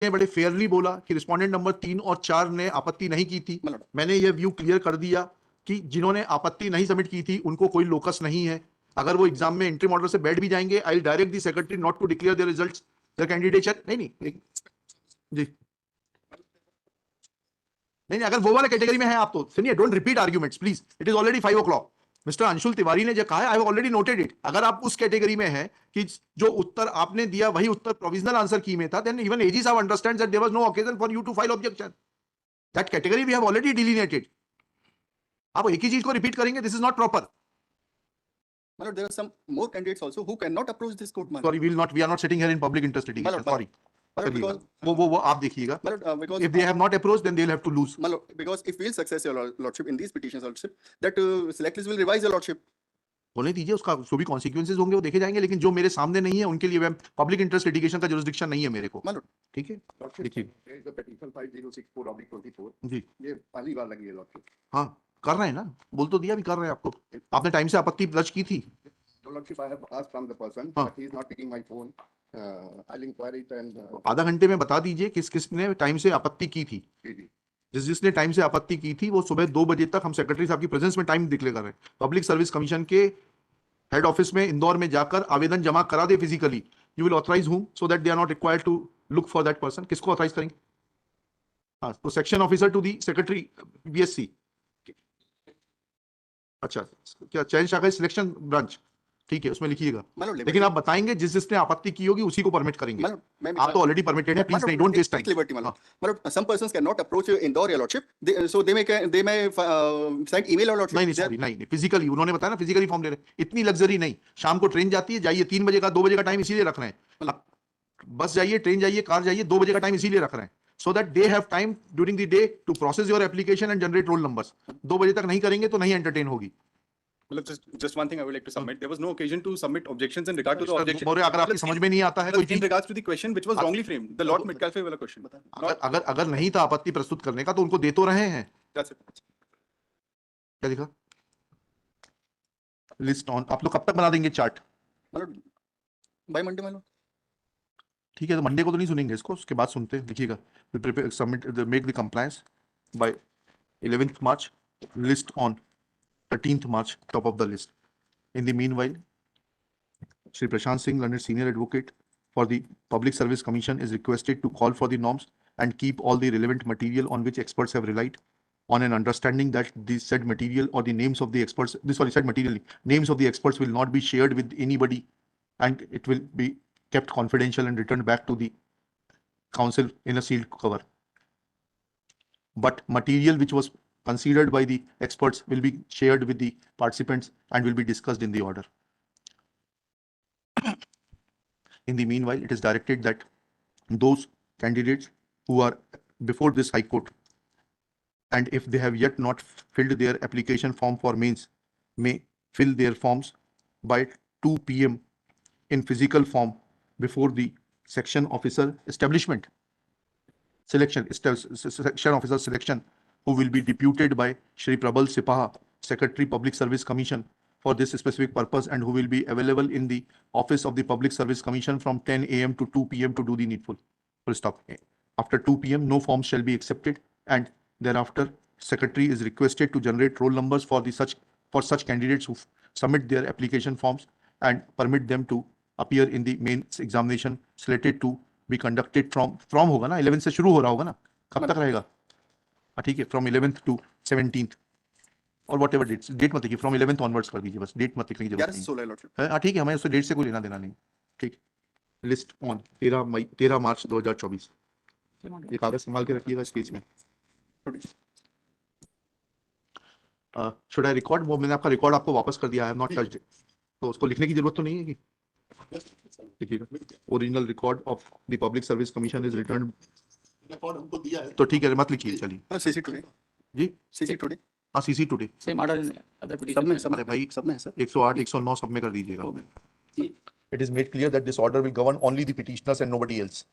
ने बड़े फेयरली बोला कि रिस्पोंडेंट नंबर 3 और 4 ने आपत्ति नहीं की थी। मैंने ये व्यू क्लियर कर दिया कि जिन्होंने आपत्ति नहीं सबमिट की थी उनको कोई लोकस नहीं है। अगर वो एग्जाम में इंट्रीम ऑर्डर से बैठ भी जाएंगे, I will direct the secretary not to declare the results the candidature. नहीं जी नहीं, अगर वो वाले कैटेगरी में है आप तो सुनिए, don't repeat arguments please, it is already 5 o'clock। Mister Anshul Tiwari ने जो कहा है, I have already noted it. अगर आप उस कैटेगरी में है कि जो उत्तर आपने दिया वही उत्तर प्रोविजनल आंसर की में था, देन इवन एजी साहब understands that there was no occasion for you to file objection. That category we have already delineated. आप एक ही चीज को रिपीट करेंगे, this is not proper. My lord, there are some more candidates also who cannot approach this court. Sorry, we are not sitting here in public interest litigation. Sorry. Because वो आप देखिएगा। because if they have not approached, then they'll have to lose. My lord, because if we'll success your lordship in these petitions, lordship, that select list will revise your lordship. होने दीजिए, उसका जो भी consequences होंगे वो देखे जाएंगे, लेकिन जो मेरे सामने नहीं है उनके लिए पब्लिक इंटरेस्ट लिटिगेशन का जुरिसडिक्शन नहीं है मेरे को। ठीक है, देखिए जी, ये पहली बार लगी है लॉर्डशिप। हाँ कर रहे हैं ना, बोल तो दिया भी कर रहे हैं आपको। आपने टाइम से आपत्ति दर्ज की थी। Lordship, I have asked from the person, हाँ। but he is not taking my phone. I'll inquire it and आधा घंटे में बता दीजिए किस किस ने टाइम से आपत्ति की थी। जिसने टाइम से आपत्ति की थी वो सुबह 2 बजे तक हम सेक्रेटरी साहब की प्रेजेंस में टाइम डिक्लेयर कर रहे हैं। पब्लिक सर्विस कमीशन के हेड ऑफिस में इंदौर में जाकर आवेदन जमा करा दे physically. You will authorise whom so that they are not required to look for that person. किसको ऑथराइज करेंगे? हाँ, तो section officer to the secretary BSC. अच्छा, क्या चयन शाखा सिलेक्शन ब्रांच, ठीक है, उसमें लिखिएगा। लेकिन आप बताएंगे जिस जिसने आपत्ति की होगी उसी को परमिट करेंगे। आप तो ऑलरेडी परमिटेड है, प्लीज नहीं, डोंट वेस्ट टाइम। मतलब some persons cannot approach Indore your lordship, so they may send email or lordship. नहीं, फिजिकली उन्होंने बताया ना, फिजिकली फॉर्म ले रहे हैं। इतनी लग्जरी नहीं, शाम को ट्रेन जाती है, जाइए 3 बजे का 2 बजे का टाइम इसीलिए रख रहे हैं। बस जाइए, ट्रेन जाइए, कार जाइए, 2 बजे का टाइम इसीलिए रख रहे हैं, so that they have time during the day to process your application and generate roll numbers. 2 बजे तक नहीं करेंगे तो नहीं एंटरटेन होगी। Just one thing I would like to submit. There was no occasion to submit objections in regard to the objection. मोरे, अगर आपकी समझ में नहीं आता है कोई चीज in regards to the question which was wrongly framed, the Lord Metcalfe वाला question. अगर नहीं था आपत्ति प्रस्तुत करने का तो उनको दे तो रहे हैं। That's it. क्या लिखा? List on. आप लोग कब तक बना देंगे chart? By Monday, my lord. ठीक है, तो मंडे को तो नहीं सुनेंगे इसको, उसके बाद सुनते हैं। देखिएगा, submit make the compliance by 11th March, list on 13th March, top of the list. In the meanwhile, Shri Prashant Singh, learned senior advocate for the Public Service Commission, is requested to call for the norms and keep all the relevant material on which experts have relied, on an understanding that the said material or the names of the experts, said material, names of the experts will not be shared with anybody, and it will be kept confidential and returned back to the council in a sealed cover. But material which was considered by the experts will be shared with the participants and will be discussed in the order. In the meanwhile, it is directed that those candidates who are before this High Court, and if they have yet not filled their application form for mains, may fill their forms by 2 p.m. in physical form before the section officer establishment section officer selection, who will be deputed by Shri Prabal Sipaha, Secretary Public Service Commission, for this specific purpose, and who will be available in the office of the Public Service Commission from 10 a.m. to 2 p.m. to do the needful. Full stop. After 2 p.m. no forms shall be accepted, and thereafter Secretary is requested to generate roll numbers for such candidates who submit their application forms and permit them to appear in the mains examination slated to be conducted from होगा ना, 11 से शुरू हो रहा होगा ना, कब तक रहेगा? ठीक है, फ्रॉम 11th to 17th और वॉट एवर डेट मत लिखिए, फ्रॉम 11th ऑनवर्ड्स कर दीजिए, बस डेट मत लिखने की जरूरत नहीं। हाँ ठीक है, हमें उससे डेट से कोई लेना देना नहीं। ठीक, लिस्ट ऑन 13 मार्च 2024। ये कागज संभाल के रखिएगा इस पेज में। Should I record? वो मैंने आपका रिकॉर्ड आपको वापस कर दिया, I have not touched it, तो उसको लिखने की जरूरत तो नहीं है कि देखिएगा। Original record of the public service commission is return, record हमको दिया है तो ठीक है, मत लिखिए, चलिए। सीसी टुडे जी, सीसी टुडे, हाँ सीसी टुडे सेम ऑर्डर सब में, अरे भाई सब में सर 108 109 सब में कर दीजिएगा। It is made clear that this order will govern only the petitioners and nobody else.